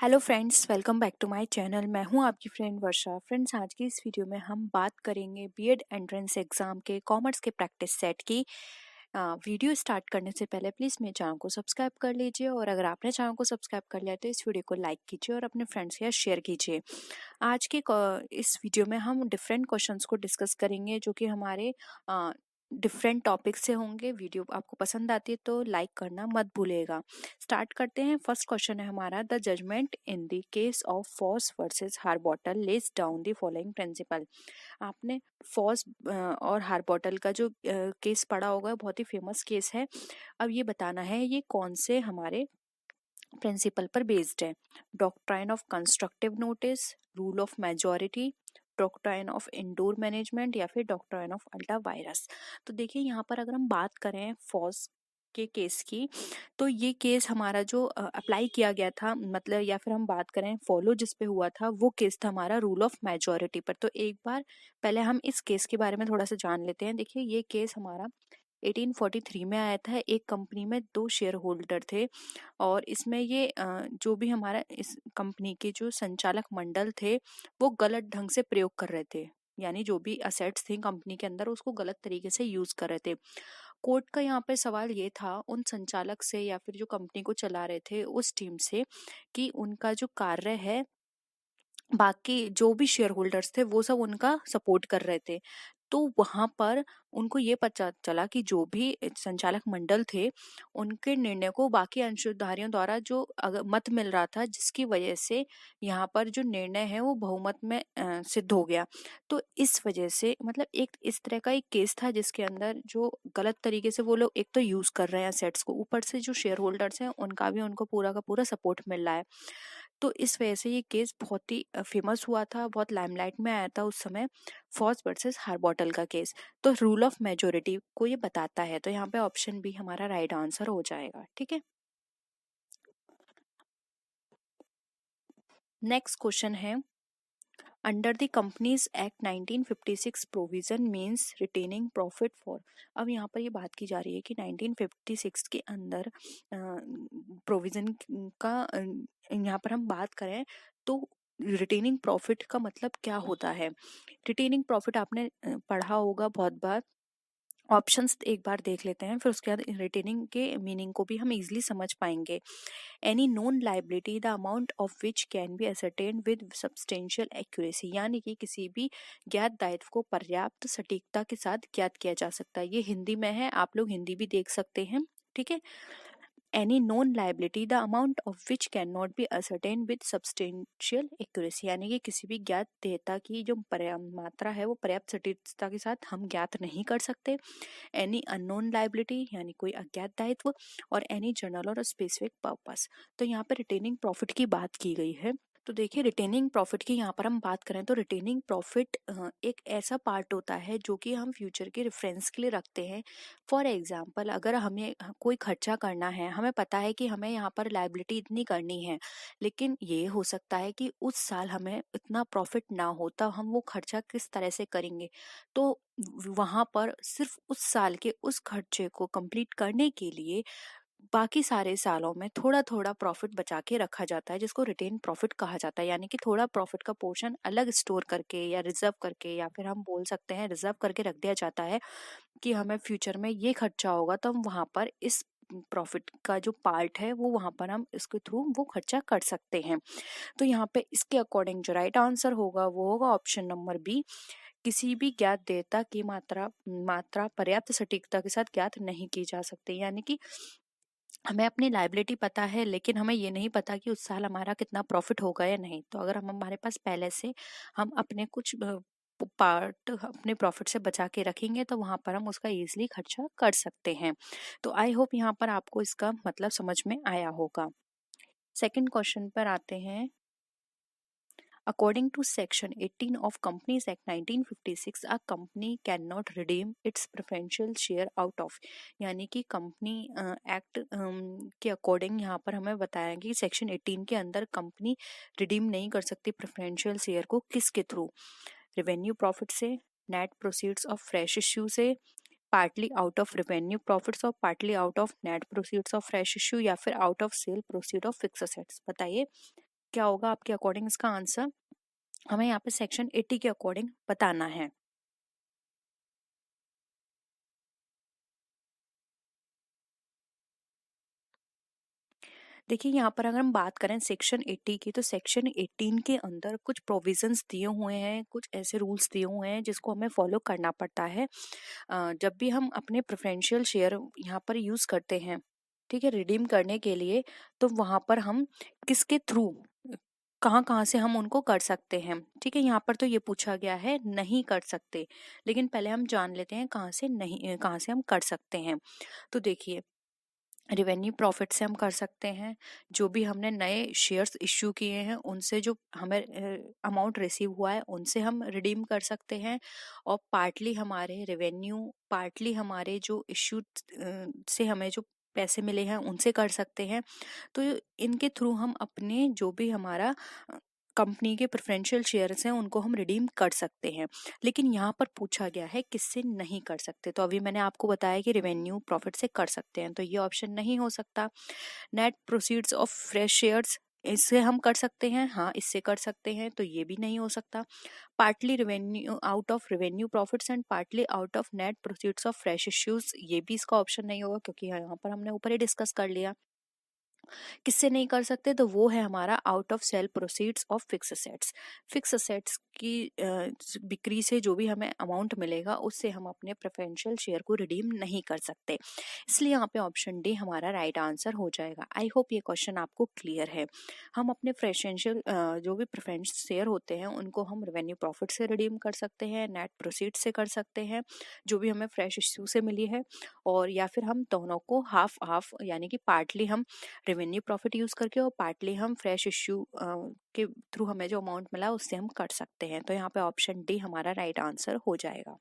Hello friends, welcome back to my channel. मैं हूं आपकी फ्रेंड वर्षा। फ्रेंड्स, आज की इस वीडियो में हम बात करेंगे बीएड एंट्रेंस एग्ज़ाम के कॉमर्स के प्रैक्टिस सेट की। वीडियो स्टार्ट करने से पहले प्लीज़ मेरे चैनल को सब्सक्राइब कर लीजिए, और अगर आपने चैनल को सब्सक्राइब कर लिया तो इस वीडियो को लाइक कीजिए और अपने फ्रेंड्स के साथ शेयर कीजिए। आज के इस वीडियो में हम डिफरेंट क्वेश्चंस को डिस्कस करेंगे जो कि हमारे डिफरेंट टॉपिक से होंगे। वीडियो आपको पसंद आती है तो लाइक करना मत भूलिएगा। स्टार्ट करते हैं। फर्स्ट क्वेश्चन है हमारा, the judgment in the case of Foss versus Harbottle lays down the following principle. आपने फॉस और हार्बॉटल का जो केस पढ़ा होगा, बहुत ही फेमस केस है। अब ये बताना है ये कौन से हमारे प्रिंसिपल पर बेस्ड है। Doctrine of constructive notice, rule of majority, doctrine of indoor management या फिर डॉक्ट्राइन ऑफ अल्टा वायरस। तो देखिए, यहाँ पर अगर हम बात करें फॉस के केस की, तो ये केस हमारा जो अप्लाई किया गया था, मतलब या फिर हम बात करें फॉलो जिस पे हुआ था, वो केस था हमारा रूल ऑफ मेजॉरिटी पर। तो एक बार पहले हम इस केस के बारे में थोड़ा सा जान लेते हैं। देखिए, ये केस हमारा 1843 में आया था। एक कंपनी में दो शेयर होल्डर थे, और इसमें ये जो भी हमारा इस कंपनी के जो संचालक मंडल थे, वो गलत ढंग से प्रयोग कर रहे थे। यानी जो भी असेट्स थी कंपनी के अंदर, उसको गलत तरीके से यूज कर रहे थे। कोर्ट का यहाँ पे सवाल ये था उन संचालक से या फिर जो कंपनी को चला रहे थे उस टीम से, कि उनका जो कार्य है, बाकी जो भी शेयर होल्डर्स थे वो सब उनका सपोर्ट कर रहे थे। तो वहां पर उनको ये पता चला कि जो भी संचालक मंडल थे, उनके निर्णय को बाकी अंशधारियों द्वारा जो मत मिल रहा था, जिसकी वजह से यहाँ पर जो निर्णय है वो बहुमत में सिद्ध हो गया। तो इस वजह से, मतलब एक इस तरह का एक केस था जिसके अंदर जो गलत तरीके से वो लोग एक तो यूज कर रहे हैं सेट्स को, ऊपर से जो शेयर होल्डर्स हैं उनका भी उनको पूरा का पूरा सपोर्ट मिल रहा है। तो इस वजह से ये केस बहुत ही फेमस हुआ था, बहुत लाइमलाइट में आया था उस समय, फॉस वर्सेस हार्बॉटल का केस। तो रूल ऑफ मेजोरिटी को ये बताता है, तो यहाँ पे ऑप्शन बी हमारा राइट आंसर हो जाएगा। ठीक है। नेक्स्ट क्वेश्चन है, under the companies act 1956 provision means retaining profit for. अब यहाँ पर ये बात की जा रही है कि 1956 के अंदर प्रोविजन का यहाँ पर हम बात करें तो रिटेनिंग प्रॉफिट का मतलब क्या होता है। रिटेनिंग प्रॉफिट आपने पढ़ा होगा बहुत बार। ऑप्शंस एक बार देख लेते हैं, फिर उसके बाद रिटेनिंग के मीनिंग को भी हम इजीली समझ पाएंगे। Any known liability the amount of which can be ascertained with substantial accuracy, यानी कि किसी भी ज्ञात दायित्व को पर्याप्त सटीकता के साथ ज्ञात किया जा सकता है। ये हिंदी में है, आप लोग हिंदी भी देख सकते हैं। ठीक है। Any known liability the amount of which can not be ascertain with substantial accuracy, यानी कि किसी भी ज्ञात देयता की जो मात्रा है वो पर्याप्त सटीकता के साथ हम ज्ञात नहीं कर सकते। एनी अननोन लाइबिलिटी, यानी कोई अज्ञात दायित्व, और एनी जनरल और स्पेसिफिक पर्पस। तो यहाँ पे रिटेनिंग प्रॉफिट की बात की गई है। तो देखिए, रिटेनिंग प्रॉफिट की यहाँ पर हम बात करें तो रिटेनिंग प्रॉफिट एक ऐसा पार्ट होता है जो कि हम फ्यूचर के रेफरेंस के लिए रखते हैं। फॉर एग्जांपल, अगर हमें कोई खर्चा करना है, हमें पता है कि हमें यहाँ पर लायबिलिटी इतनी करनी है, लेकिन ये हो सकता है कि उस साल हमें इतना प्रॉफिट ना हो, तब हम वो खर्चा किस तरह से करेंगे। तो वहां पर सिर्फ उस साल के उस खर्चे को कंप्लीट करने के लिए बाकी सारे सालों में थोड़ा थोड़ा प्रॉफिट बचा के रखा जाता है, जिसको रिटेन प्रॉफिट कहा जाता है। यानी कि थोड़ा प्रॉफिट का पोर्शन अलग स्टोर करके या रिजर्व करके, या फिर हम बोल सकते हैं रिजर्व करके रख दिया जाता है, कि हमें फ्यूचर में ये खर्चा होगा तो हम वहां पर इस प्रॉफिट का जो पार्ट है वो वहां पर हम इसके थ्रू वो खर्चा कर सकते हैं। तो यहाँ पे इसके अकॉर्डिंग जो राइट आंसर होगा वो होगा ऑप्शन नंबर बी। किसी भी ज्ञात देयता की मात्रा मात्रा पर्याप्त सटीकता के साथ ज्ञात नहीं की जा सकती। यानी कि हमें अपनी लायबिलिटी पता है, लेकिन हमें ये नहीं पता कि उस साल हमारा कितना प्रॉफिट होगा या नहीं। तो अगर हम हमारे पास पहले से हम अपने कुछ पार्ट अपने प्रॉफिट से बचा के रखेंगे, तो वहां पर हम उसका इजीली खर्चा कर सकते हैं। तो आई होप यहाँ पर आपको इसका मतलब समझ में आया होगा। सेकंड क्वेश्चन पर आते हैं। According to Section 18 of Companies Act 1956, a company cannot redeem its preferential share out of, यानी कि कंपनी एक्ट के अकॉर्डिंग यहाँ पर हमें बताया कि सेक्शन 18 के अंदर कंपनी रिडीम नहीं कर सकती प्रेफरेंशियल शेयर को। किसके थ्रू? रेवेन्यू प्रॉफिट से, net proceeds of fresh issue से, partly out of revenue profits और partly out of net proceeds of fresh issue, या फिर out of sale proceed of fix assets. बताइए। क्या होगा आपके अकॉर्डिंग इसका आंसर? हमें यहाँ पे सेक्शन 80 के अकॉर्डिंग बताना है। देखिए यहाँ पर अगर हम बात करें सेक्शन 80 की, तो सेक्शन 18 के अंदर कुछ प्रोविजंस दिए हुए हैं, कुछ ऐसे रूल्स दिए हुए हैं जिसको हमें फॉलो करना पड़ता है जब भी हम अपने प्रेफरेंशियल शेयर यहाँ पर यूज करते हैं, ठीक है, रिडीम करने के लिए। तो वहां पर हम किसके थ्रू, कहाँ कहाँ से हम उनको कर सकते हैं, ठीक है। यहाँ पर तो ये पूछा गया है नहीं कर सकते, लेकिन पहले हम जान लेते हैं कहाँ से नहीं, कहाँ से हम कर सकते हैं। तो देखिए, रिवेन्यू प्रॉफिट से हम कर सकते हैं, जो भी हमने नए शेयर्स इश्यू किए हैं उनसे जो हमें अमाउंट रिसीव हुआ है उनसे हम रिडीम कर सकते हैं, और पार्टली हमारे रेवेन्यू, पार्टली हमारे जो इश्यू से हमें जो पैसे मिले हैं उनसे कर सकते हैं। तो इनके थ्रू हम अपने जो भी हमारा कंपनी के प्रेफरेंशियल शेयर्स हैं उनको हम रिडीम कर सकते हैं। लेकिन यहाँ पर पूछा गया है किससे नहीं कर सकते, तो अभी मैंने आपको बताया कि रेवेन्यू प्रॉफिट से कर सकते हैं, तो ये ऑप्शन नहीं हो सकता। Net proceeds of fresh shares, इससे हम कर सकते हैं, हाँ इससे कर सकते हैं, तो ये भी नहीं हो सकता। Partly revenue out of revenue profits and partly out of net proceeds of fresh issues, ये भी इसका ऑप्शन नहीं होगा, क्योंकि यहाँ पर हमने ऊपर ही डिस्कस कर लिया। किससे नहीं कर सकते, तो वो है हमारा out of sale proceeds of fix assets. Fix assets की बिक्री से जो भी हमें अमाउंट मिलेगा उससे हम अपने प्रेफरेंशियल शेयर को रिडीम नहीं कर सकते, इसलिए यहाँ पे ऑप्शन डी हमारा राइट आंसर हो जाएगा। आई होप ये क्वेश्चन आपको क्लियर है। हम अपने प्रेफरेंशियल जो भी प्रेफरेंस शेयर होते हैं उनको हम रेवेन्यू प्रॉफिट से रिडीम कर सकते हैं, नेट प्रोसीड से कर सकते हैं जो भी हमें फ्रेश इश्यू से मिली है, और या फिर हम दोनों को हाफ हाफ यानी कि पार्टली हम रेवेन्यू प्रॉफिट यूज करके और पार्टली हम फ्रेश इश्यू के थ्रू हमें जो अमाउंट मिला उससे हम कर सकते हैं। तो यहाँ पे ऑप्शन डी हमारा राइट आंसर हो जाएगा।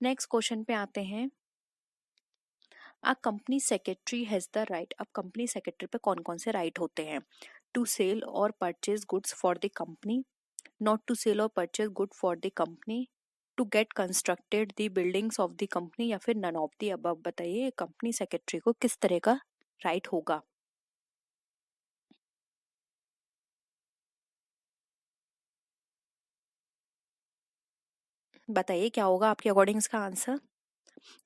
नेक्स्ट क्वेश्चन पे आते हैं। A company secretary has the right, अब कंपनी सेक्रेटरी पे कौन कौन से राइट होते हैं? टू सेल और purchase goods for the company, not to sell और purchase good for the company, to get constructed the buildings of the company, या फिर नन ऑफ द अबव। बताइए कंपनी सेक्रेटरी को किस तरह का राइट होगा? बताइए क्या होगा आपके अकॉर्डिंग इसका आंसर?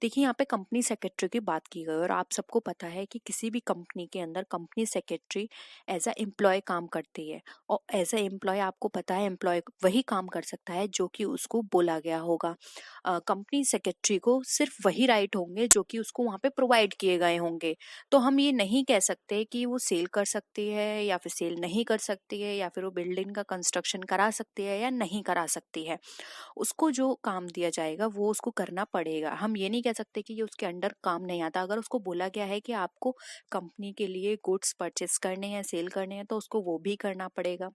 देखिए यहाँ पे कंपनी सेक्रेटरी की बात की गई, और आप सबको पता है कि किसी भी कंपनी के अंदर company secretary as a employ काम करती है, और एज अ एम्प्लॉय आपको पता है एम्प्लॉय वही काम कर सकता है जो कि उसको बोला गया होगा। कंपनी सेक्रेटरी को सिर्फ वही राइट होंगे जो कि उसको वहाँ पे प्रोवाइड किए गए होंगे। तो हम ये नहीं कह सकते कि वो सेल कर सकती है या फिर सेल नहीं कर सकती है, या फिर वो बिल्डिंग का कंस्ट्रक्शन करा सकती है या नहीं करा सकती है। उसको जो काम दिया जाएगा वो उसको करना पड़ेगा। हम ये नहीं कह सकते कि ये उसके अंडर काम नहीं आता। अगर उसको बोला गया है कि आपको कंपनी के लिए गुड्स परचेस करने हैं, सेल करने हैं, तो उसको वो भी करना पड़ेगा।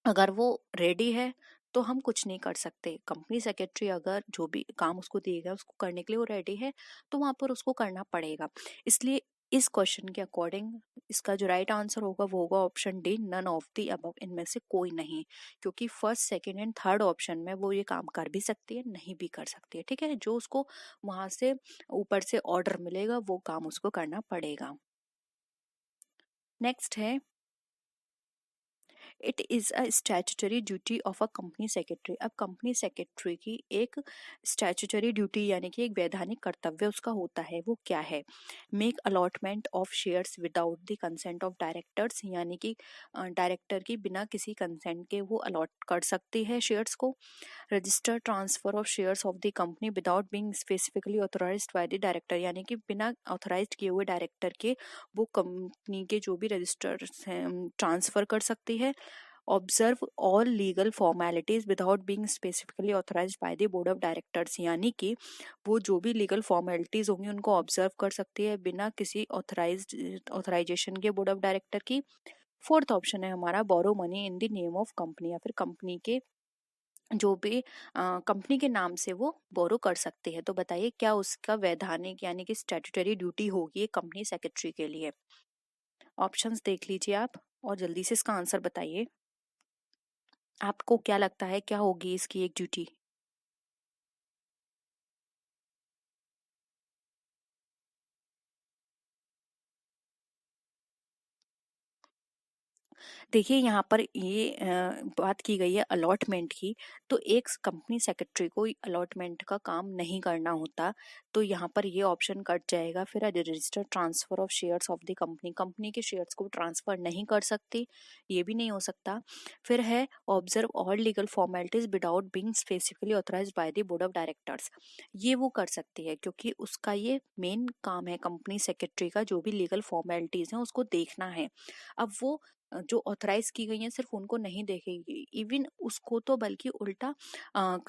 अगर वो रेडी है तो हम कुछ नहीं कर सकते। कंपनी सेक्रेटरी अगर जो भी काम उसको दिए गए उसको करने के लिए वो रेडी है, तो वहां पर उसको करना पड़ेगा। इसलिए इस क्वेश्चन के अकॉर्डिंग इसका जो राइट आंसर होगा वो होगा option D, none of the above, इनमें से कोई नहीं। क्योंकि first second and third option में वो ये काम कर भी सकती है, नहीं भी कर सकती है, ठीक है। जो उसको वहां से ऊपर से ऑर्डर मिलेगा वो काम उसको करना पड़ेगा। नेक्स्ट है, it is a statutory duty of a company secretary. अब कंपनी सेक्रेटरी की एक स्टैट्यूटरी ड्यूटी यानी कि एक वैधानिक कर्तव्य उसका होता है, वो क्या है? Make allotment of shares without the consent of directors, यानी कि डायरेक्टर की बिना किसी कंसेंट के वो अलॉट कर सकती है शेयर्स को। Register transfer of shares of the company without being specifically authorised by the director, यानी कि बिना ऑथराइज्ड किए हुए डायरेक्टर के वो कंपनी के जो भी रजिस्टर ट्रांसफर कर सकती है। Observe all legal formalities without being specifically authorised by the board of directors, यानी कि वो जो भी लीगल फॉर्मेलिटीज होंगी उनको ऑब्जर्व कर सकती है बिना किसी ऑथराइजेशन के बोर्ड ऑफ डायरेक्टर की। फोर्थ ऑप्शन है हमारा borrow money in the name of company, या फिर कंपनी के जो भी कंपनी के नाम से वो बोरो कर सकते हैं। तो बताइए क्या उसका वैधानिक यानी कि स्टैट्यूटरी ड्यूटी होगी कंपनी सेक्रेटरी के लिए? ऑप्शंस देख लीजिए आप और जल्दी से इसका आंसर बताइए। आपको क्या लगता है क्या होगी इसकी एक ड्यूटी? देखिए यहाँ पर ये बात की गई है अलॉटमेंट की, तो एक कंपनी सेक्रेटरी को अलॉटमेंट का काम नहीं करना होता, तो यहाँ पर ये ऑप्शन कट जाएगा। फिर register transfer of shares of the company, company के शेयर्स को ट्रांसफर नहीं कर सकती, ये भी नहीं हो सकता। फिर है observe all legal formalities without being specifically authorised by the board of directors, ये वो कर सकती है क्योंकि उसका ये मेन काम है कंपनी सेक्रेटरी का, जो भी लीगल फॉर्मेलिटीज हैं उसको देखना है। अब वो जो ऑथराइज की गई हैं सिर्फ उनको नहीं देखेगी, इवन उसको तो बल्कि उल्टा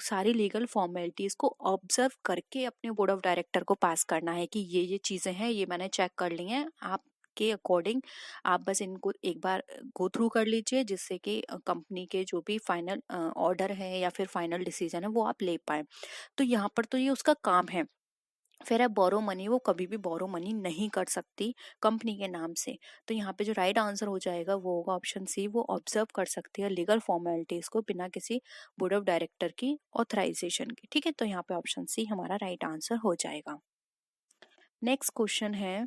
सारी लीगल फॉर्मेलिटीज को ऑब्जर्व करके अपने बोर्ड ऑफ डायरेक्टर को पास करना है कि ये चीजें हैं, ये मैंने चेक कर ली हैं, आप के अकॉर्डिंग आप बस इनको एक बार गो थ्रू कर लीजिए, जिससे कि कंपनी के जो भी फाइनल ऑर्डर है या फिर फाइनल डिसीजन है वो आप ले पाए। तो यहाँ पर तो ये उसका काम है। फिर है बोरो मनी, वो कभी भी बोरो मनी नहीं कर सकती कंपनी के नाम से। तो यहाँ पे जो राइट आंसर हो जाएगा वो होगा ऑप्शन सी, वो ऑब्जर्व कर सकती है लीगल फॉर्मेलिटीज को बिना किसी बोर्ड ऑफ डायरेक्टर की ऑथराइजेशन के। ठीक है, तो यहाँ पे ऑप्शन सी हमारा राइट आंसर हो जाएगा। नेक्स्ट क्वेश्चन है,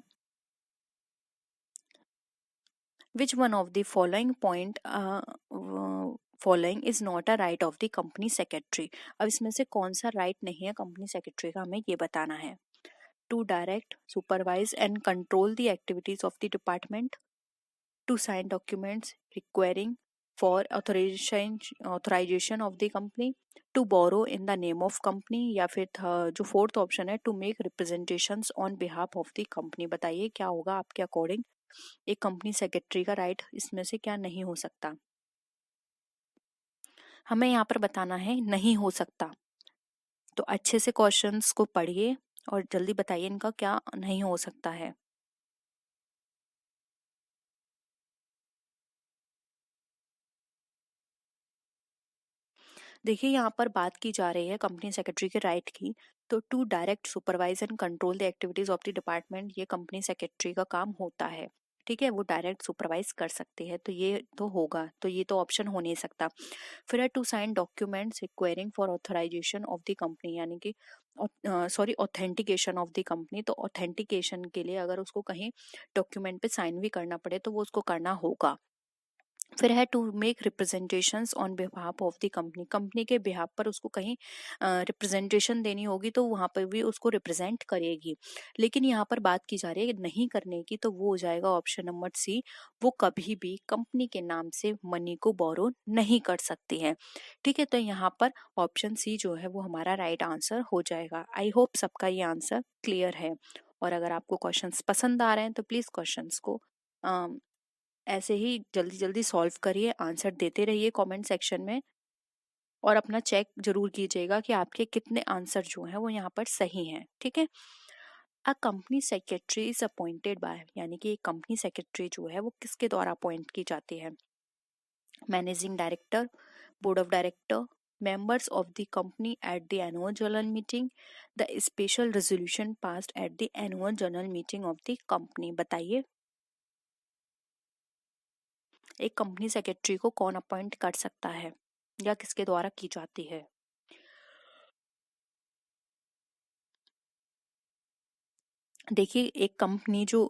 which one of the following point following is not a right of the company secretary. अब इसमें से कौन सा राइट नहीं है कंपनी सेक्रेटरी का, हमें ये बताना है। To direct, supervise and control the activities of the department, to sign documents requiring for authorization of the company, to borrow in the name of company, या फिर जो फोर्थ ऑप्शन है, to make representations on behalf of the company। बताइए क्या होगा आपके according, एक company secretary का राइट इसमें से क्या नहीं हो सकता। हमें यहाँ पर बताना है नहीं हो सकता, तो अच्छे से क्वेश्चंस को पढ़िए और जल्दी बताइए इनका क्या नहीं हो सकता है। देखिए यहाँ पर बात की जा रही है कंपनी सेक्रेटरी के राइट की, तो to direct, supervise and control the activities of the department, ये कंपनी सेक्रेटरी का काम होता है। ठीक है, वो डायरेक्ट सुपरवाइज कर सकती है, तो ये तो होगा, तो ये तो ऑप्शन हो नहीं सकता। फिर है to sign documents requiring for authorization of the company, यानी कि sorry authentication of the company, तो ऑथेंटिकेशन के लिए अगर उसको कहीं डॉक्यूमेंट पे साइन भी करना पड़े तो वो उसको करना होगा। फिर है to make representations on behalf of the company, company के बिहाफ पर उसको कहीं रिप्रेजेंटेशन देनी होगी तो वहां पर भी उसको रिप्रेजेंट करेगी। लेकिन यहाँ पर बात की जा रही है नहीं करने की, तो वो हो जाएगा ऑप्शन नंबर सी, वो कभी भी कंपनी के नाम से मनी को बोरो नहीं कर सकती है। ठीक है, तो यहाँ पर ऑप्शन सी जो है वो हमारा राइट आंसर हो जाएगा। आई होप सबका ये आंसर क्लियर है, और अगर आपको क्वेश्चंस पसंद आ रहे हैं तो प्लीज क्वेश्चंस को ऐसे ही जल्दी जल्दी सॉल्व करिए, आंसर देते रहिए कमेंट सेक्शन में, और अपना चेक जरूर कीजिएगा कि आपके कितने आंसर जो हैं वो यहाँ पर सही हैं। ठीक है, a company secretary is appointed by, यानी कि एक कंपनी सेक्रेटरी जो है वो किसके द्वारा अपॉइंट की जाती है। Managing director, board of director, members of the company at the annual general meeting, the special resolution passed at the annual general meeting of the company। बताइए एक कंपनी सेक्रेटरी को कौन अपॉइंट कर सकता है या किसके द्वारा की जाती है। देखिए एक कंपनी जो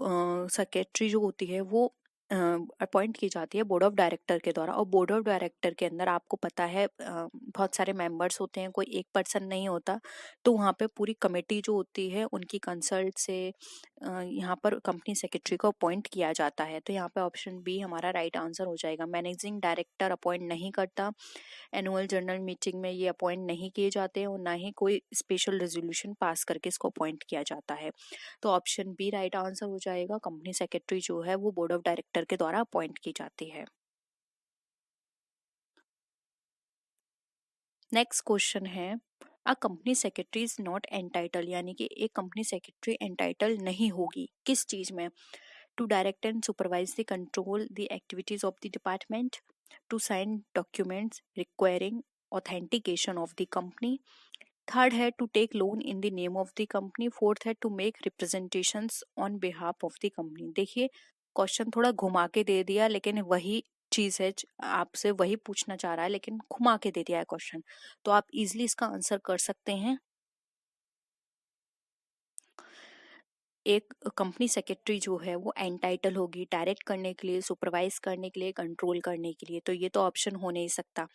सेक्रेटरी जो होती है वो अपॉइंट की जाती है बोर्ड ऑफ डायरेक्टर के द्वारा, और बोर्ड ऑफ डायरेक्टर के अंदर आपको पता है बहुत सारे मेंबर्स होते हैं, कोई एक पर्सन नहीं होता, तो वहाँ पे पूरी कमेटी जो होती है उनकी कंसल्ट से यहाँ पर कंपनी सेक्रेटरी को अपॉइंट किया जाता है। तो यहाँ पे ऑप्शन बी हमारा राइट आंसर हो जाएगा। मैनेजिंग डायरेक्टर अपॉइंट नहीं करता, एनुअल जनरल मीटिंग में ये अपॉइंट नहीं किए जाते हैं, और ना ही कोई स्पेशल रेजोल्यूशन पास करके इसको अपॉइंट किया जाता है। तो ऑप्शन बी राइट आंसर हो जाएगा, कंपनी सेक्रेटरी जो है वो बोर्ड ऑफ डायरेक्टर के द्वारा अपॉइंट की जाती है। नेक्स्ट क्वेश्चन है, a company secretary is not entitle, यानी कि एक कंपनी सेक्रेटरी एंटाइटल नहीं होगी किस चीज में। To direct and supervise the control the activities of the department, to sign documents requiring authentication of the company, third है to take loan in the name of the company, fourth है to make representations on behalf of the company. देखिए question थोड़ा घुमा के दे दिया, लेकिन वही चीज है, आपसे वही पूछना चाह रहा है लेकिन घुमा के दे दिया है क्वेश्चन, तो आप इजिली इसका आंसर कर सकते हैं। एक कंपनी सेक्रेटरी जो है वो एंटाइटल होगी डायरेक्ट करने के लिए, सुपरवाइज करने के लिए, कंट्रोल करने के लिए, तो ये तो ऑप्शन हो नहीं सकता।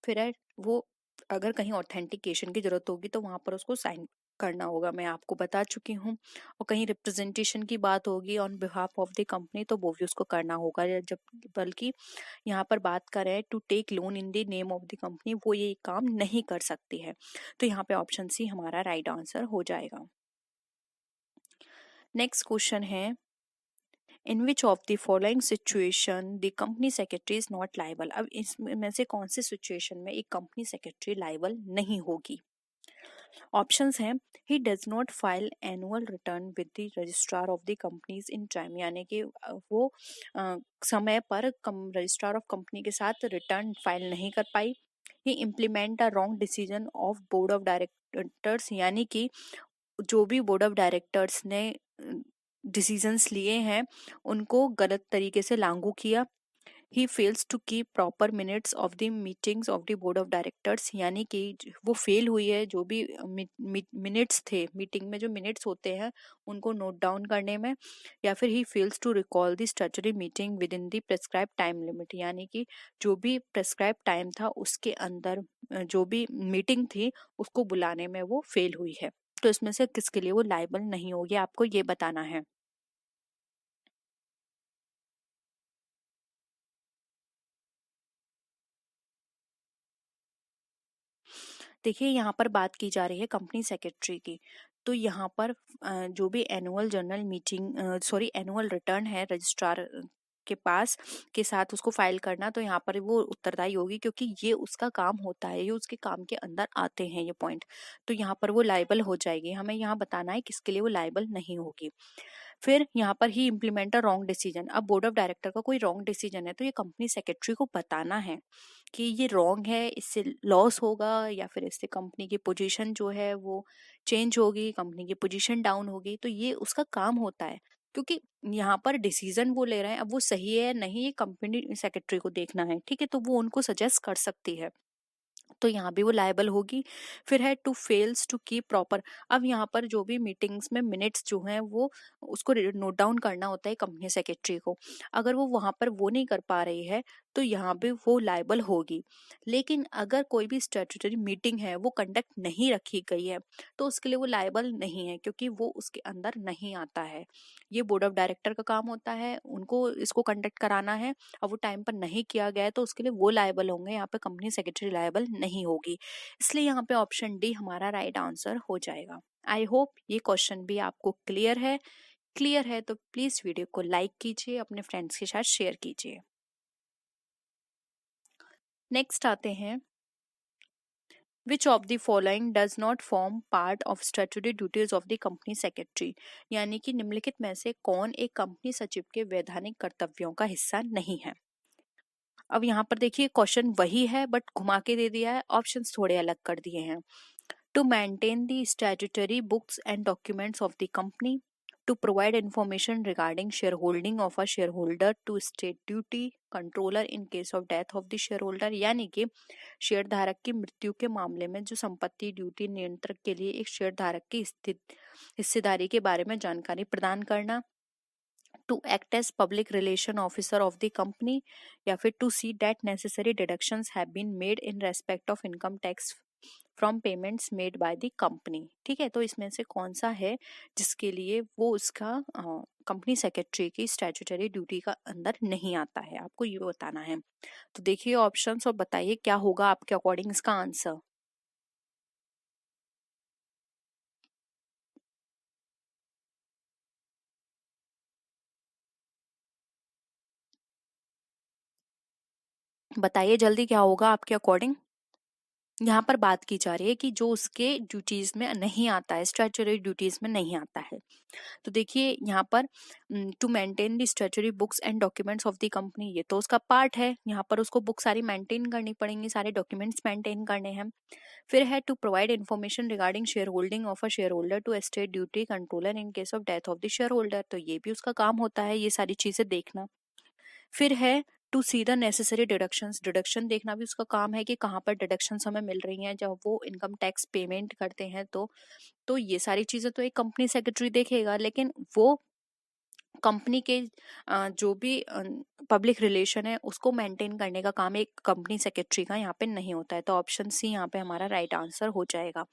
फिर है वो अगर कहीं ऑथेंटिकेशन की जरूरत होगी तो वहां पर उसको साइन करना होगा, मैं आपको बता चुकी हूँ। और कहीं रिप्रेजेंटेशन की बात होगी on behalf of the company तो वो भी उसको करना होगा। जब बल्कि यहाँ पर बात करें to take loan in the name of the company, वो ये काम नहीं कर सकती है। तो यहाँ पे ऑप्शन सी हमारा राइट आंसर हो जाएगा। नेक्स्ट क्वेश्चन है, in which of the following situation the company secretary is not liable. अब इसमें से कौन सी सिचुएशन में एक कंपनी सेक्रेटरी लाइबल नहीं होगी। ऑप्शंस हैं, he does not file annual return with the registrar of the companies in time, यानी कि वो समय पर रजिस्ट्रार ऑफ कंपनी के साथ रिटर्न फाइल नहीं कर पाई। He implement a wrong decision of board of directors, यानी कि जो भी बोर्ड ऑफ डायरेक्टर्स ने डिसीजंस लिए हैं उनको गलत तरीके से लागू किया। He fails to keep proper minutes of the meetings of the board of directors, यानी कि वो फेल हुई है जो भी मिनट्स थे, मीटिंग में जो मिनट्स होते हैं उनको नोट डाउन करने में। या फिर he fails to recall the statutory meeting within the prescribe time limit, यानी कि जो भी प्रेस्क्राइब टाइम था उसके अंदर जो भी मीटिंग थी उसको बुलाने में वो फेल हुई है। तो इसमें से किसके लिए वो लायबल नहीं होगी, आपको ये बताना है। देखिए यहाँ पर बात की जा रही है कंपनी सेक्रेटरी की। तो यहाँ पर जो भी annual journal meeting sorry annual return है रजिस्ट्रार के पास के साथ उसको फाइल करना, तो यहाँ पर वो उत्तरदायी होगी क्योंकि ये उसका काम होता है, ये उसके काम के अंदर आते हैं ये पॉइंट। तो यहाँ पर वो लायबल हो जाएगी। हमें यहाँ बताना है किसके लिए वो लायबल नहीं होगी। फिर यहाँ पर ही इम्प्लीमेंट अ रॉन्ग डिसीजन। अब बोर्ड ऑफ डायरेक्टर का कोई रॉन्ग डिसीजन है तो ये कंपनी सेक्रेटरी को बताना है कि ये रॉन्ग है, इससे लॉस होगा या फिर इससे कंपनी की पोजीशन जो है वो चेंज होगी, कंपनी की पोजीशन डाउन होगी। तो ये उसका काम होता है क्योंकि यहाँ पर डिसीजन वो ले रहे हैं, अब वो सही है नहीं ये कंपनी सेक्रेटरी को देखना है, ठीक है, तो वो उनको सजेस्ट कर सकती है, तो यहाँ भी वो लायबल होगी। फिर है to fails to keep proper. अब यहाँ पर जो भी मीटिंग्स में मिनट्स जो हैं वो उसको नोट डाउन करना होता है कंपनी सेक्रेटरी को, अगर वो वहां पर वो नहीं कर पा रही है तो यहाँ भी वो लायबल होगी। लेकिन अगर कोई भी स्टैट्यूटरी मीटिंग है वो कंडक्ट नहीं रखी गई है तो उसके लिए वो लायबल नहीं है क्योंकि वो उसके अंदर नहीं आता है। ये बोर्ड ऑफ डायरेक्टर का काम होता है, उनको इसको कंडक्ट कराना है, और वो टाइम पर नहीं किया गया है तो उसके लिए वो लायबल होंगे, यहाँ पे कंपनी सेक्रेटरी लायबल नहीं होगी। इसलिए यहाँ पे ऑप्शन डी हमारा राइट आंसर हो जाएगा। आई होप ये क्वेश्चन भी आपको क्लियर है। क्लियर है तो प्लीज वीडियो को लाइक कीजिए, अपने फ्रेंड्स के साथ शेयर कीजिए। नेक्स्ट आते हैं, विच of the following does not form part of statutory duties of the company secretary, यानी कि निम्नलिखित में से कौन एक कंपनी सचिव के वैधानिक कर्तव्यों का हिस्सा नहीं है। अब यहाँ पर देखिए क्वेश्चन वही है बट घुमा के दे दिया है, ऑप्शंस थोड़े अलग कर दिए हैं। To maintain the statutory books and documents of the company, to provide information regarding shareholding of a shareholder, to state duty controller in case of death of the shareholder, यानी कि शेयर धारक की मृत्यु के मामले में जो संपत्ति ड्यूटी नियंत्रक के लिए एक शेयर धारक की हिस्सेदारी के बारे में जानकारी प्रदान करना, to act as public relation officer of the company, या फिर to see that necessary deductions have been made in respect of income tax from payments made by the company. ठीक है, तो इसमें से कौन सा है जिसके लिए वो उसका कंपनी सेक्रेटरी की स्टैट्यूटरी ड्यूटी का अंदर नहीं आता है, आपको ये बताना है। तो देखिए ऑप्शंस और बताइए क्या होगा आपके अकॉर्डिंग इसका आंसर। बताइए जल्दी क्या होगा आपके अकॉर्डिंग। यहाँ पर बात की जा रही है कि जो उसके ड्यूटीज में नहीं आता है, स्टैट्यूटरी ड्यूटीज में नहीं आता है। तो देखिए यहाँ पर to maintain the statutory books and documents of the company, ये तो उसका पार्ट है, यहाँ पर उसको बुक सारी मेंटेन करनी पड़ेंगी, सारे डॉक्यूमेंट्स मेंटेन करने हैं। फिर है to provide information regarding shareholding of a shareholder to estate duty controller in case of death of the shareholder, तो ये भी उसका काम होता है ये सारी चीजें देखना। फिर है to see the necessary deductions, deduction देखना भी उसका काम है कि कहाँ पर डिडक्शंस हमें मिल रही हैं जब वो इनकम टैक्स पेमेंट करते हैं। तो ये सारी चीज़ें तो एक कंपनी सेक्रेटरी देखेगा, लेकिन वो कंपनी के जो भी पब्लिक रिलेशन है उसको मेंटेन करने का काम एक कंपनी सेक्रेटरी का यहाँ पे नहीं होता है। तो ऑप्शन सी यहाँ पे हमारा राइट आंसर हो जाएगा।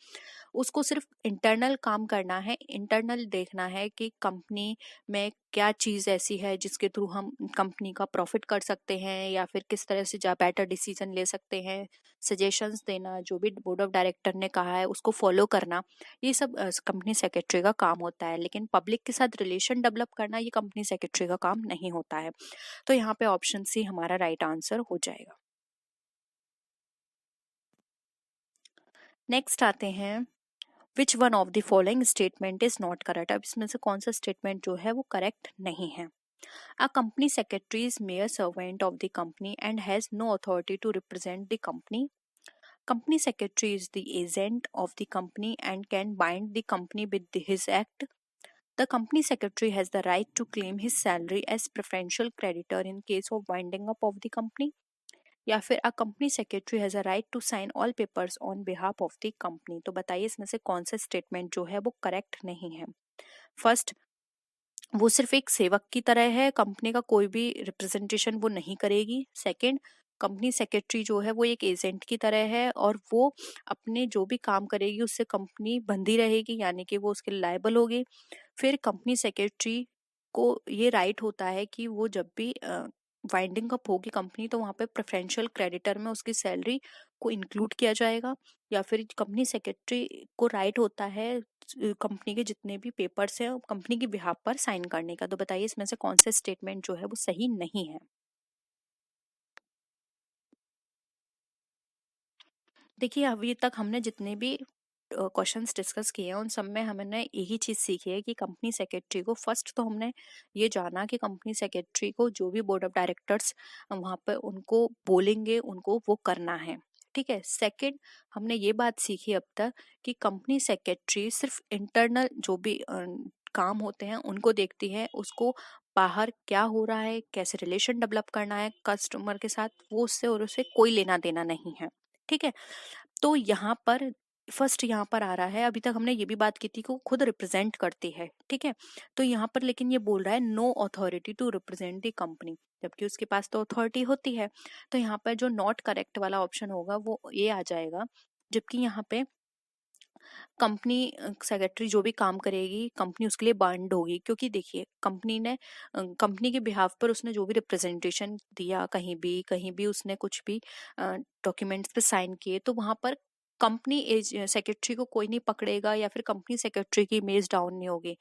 उसको सिर्फ इंटरनल काम करना है, इंटरनल देखना है कि कंपनी में क्या चीज़ ऐसी है जिसके थ्रू हम कंपनी का प्रॉफिट कर सकते हैं, या फिर किस तरह से बेटर डिसीजन ले सकते हैं, सजेशंस देना, जो भी बोर्ड ऑफ डायरेक्टर ने कहा है उसको फॉलो करना, ये सब कंपनी सेक्रेटरी का काम होता है। लेकिन पब्लिक के साथ रिलेशन डेवलप करना ये कंपनी सेक्रेटरी का काम नहीं होता है। तो यहाँ पे ऑप्शन सी हमारा राइट आंसर हो जाएगा। नेक्स्ट आते हैं, which one of the following statement is not correct. अब इसमें से कौन सा स्टेटमेंट जो है वो करेक्ट नहीं है। A company secretary is mere servant of the company and has no authority to represent the company. Company secretary is the agent of the company and can bind the company with his act. The company secretary has the right to claim his salary as preferential creditor in case of winding up of the company. या फिर a company secretary has a right to sign all papers on behalf of the company. तो बताइए इसमें से कौन सा statement जो है वो करेक्ट नहीं है। फर्स्ट, वो सिर्फ एक सेवक की तरह है, कंपनी का कोई भी रिप्रेजेंटेशन वो नहीं करेगी। सेकंड, कंपनी सेक्रेटरी जो है वो एक एजेंट की तरह है और वो अपने जो भी काम करेगी उससे कंपनी बंधी रहेगी, यानी कि वो उसके लायबल होगी। फिर कंपनी सेक्रेटरी को ये राइट होता है कि वो जब भी वाइंडिंग अप होगी कंपनी तो वहाँ पे प्रेफरेंशियल क्रेडिटर में उसकी सैलरी को इंक्लूड किया जाएगा। या फिर कंपनी सेक्रेटरी को राइट होता है कंपनी के जितने भी पेपर्स हैं कंपनी के बिहाफ पर साइन करने का। तो बताइए इसमें से कौन सा स्टेटमेंट जो है वो सही नहीं है। देखिए अभी तक हमने जितने भी क्वेश्चंस डिस्कस किए हैं उन सब में हमने यही चीज़ सीखी है कि कंपनी सेक्रेटरी को, फर्स्ट तो हमने ये जाना कि कंपनी सेक्रेटरी को जो भी बोर्ड ऑफ डायरेक्टर्स वहाँ पर उनको बोलेंगे उनको वो करना है, ठीक है। सेकंड, हमने ये बात सीखी अब तक कि कंपनी सेक्रेटरी सिर्फ इंटरनल जो भी काम होते हैं उनको देखती है, उसको बाहर क्या हो रहा है, कैसे रिलेशन डेवलप करना है कस्टमर के साथ, वो उससे और उसे कोई लेना देना नहीं है, ठीक है। तो यहाँ पर फर्स्ट यहाँ पर आ रहा है, अभी तक हमने ये भी बात की थी कि वो खुद रिप्रेजेंट करती है, ठीक है। तो यहाँ पर लेकिन ये बोल रहा है no authority to represent the company, जबकि उसके पास तो अथॉरिटी होती है। तो यहाँ पर जो नॉट करेक्ट वाला ऑप्शन होगा वो ये आ जाएगा। जबकि यहाँ पे कंपनी सेक्रेटरी जो भी काम करेगी कंपनी उसके लिए बाउंड होगी, क्योंकि देखिए कंपनी ने कंपनी के बिहाफ पर उसने जो भी रिप्रेजेंटेशन दिया, कहीं भी उसने कुछ भी डॉक्यूमेंट्स पे साइन किए, तो वहां पर कंपनी सेक्रेटरी को कोई नहीं पकड़ेगा या फिर कंपनी सेक्रेटरी की इमेज डाउन नहीं होगी।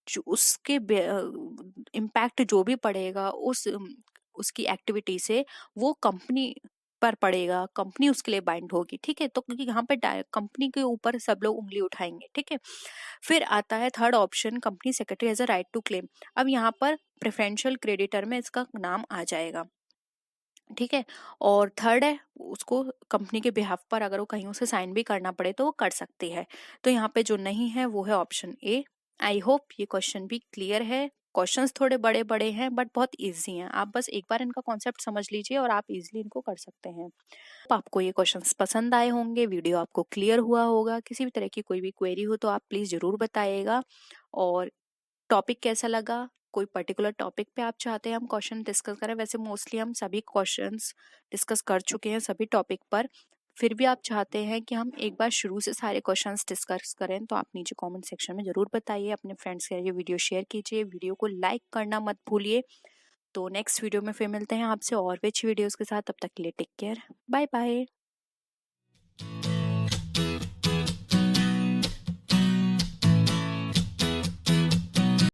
जो उसके इम्पैक्ट जो भी पड़ेगा उसकी एक्टिविटी से वो कंपनी पर पड़ेगा, कंपनी उसके लिए बाइंड होगी, ठीक है। तो क्योंकि यहाँ पे कंपनी के ऊपर सब लोग उंगली उठाएंगे, ठीक है। फिर आता है third option, company secretary has a right to claim. अब यहाँ पर प्रेफरेंशियल क्रेडिटर में इसका नाम आ जाएगा, ठीक है। और थर्ड है उसको कंपनी के बिहाफ पर अगर वो कहीं उसे साइन भी करना पड़े तो वो कर सकती है। तो यहाँ पे जो नहीं है वो है ऑप्शन ए। आई होप ये क्वेश्चन भी क्लियर है। क्वेश्चंस थोड़े बड़े बड़े हैं बट बहुत इजी हैं, आप बस एक बार इनका कॉन्सेप्ट समझ लीजिए और आप इजीली इनको कर सकते हैं। तो आपको ये क्वेश्चंस पसंद आए होंगे, वीडियो आपको क्लियर हुआ होगा। किसी भी तरह की कोई भी क्वेरी हो तो आप प्लीज जरूर बताइएगा। और टॉपिक कैसा लगा, कोई पर्टिकुलर टॉपिक पे आप चाहते हैं हम क्वेश्चन डिस्कस करें, वैसे मोस्टली हम सभी क्वेश्चंस डिस्कस कर चुके हैं सभी टॉपिक पर। फिर भी आप चाहते हैं कि हम एक बार शुरू से सारे क्वेश्चंस डिस्कस करें तो आप नीचे कमेंट सेक्शन में जरूर बताइए। अपने फ्रेंड्स के लिए वीडियो शेयर कीजिए, वीडियो को लाइक करना मत भूलिए। तो नेक्स्ट वीडियो में फिर मिलते हैं आपसे और भी अच्छी वीडियोस के साथ, तब तक के लिए टेक केयर, बाय बाय।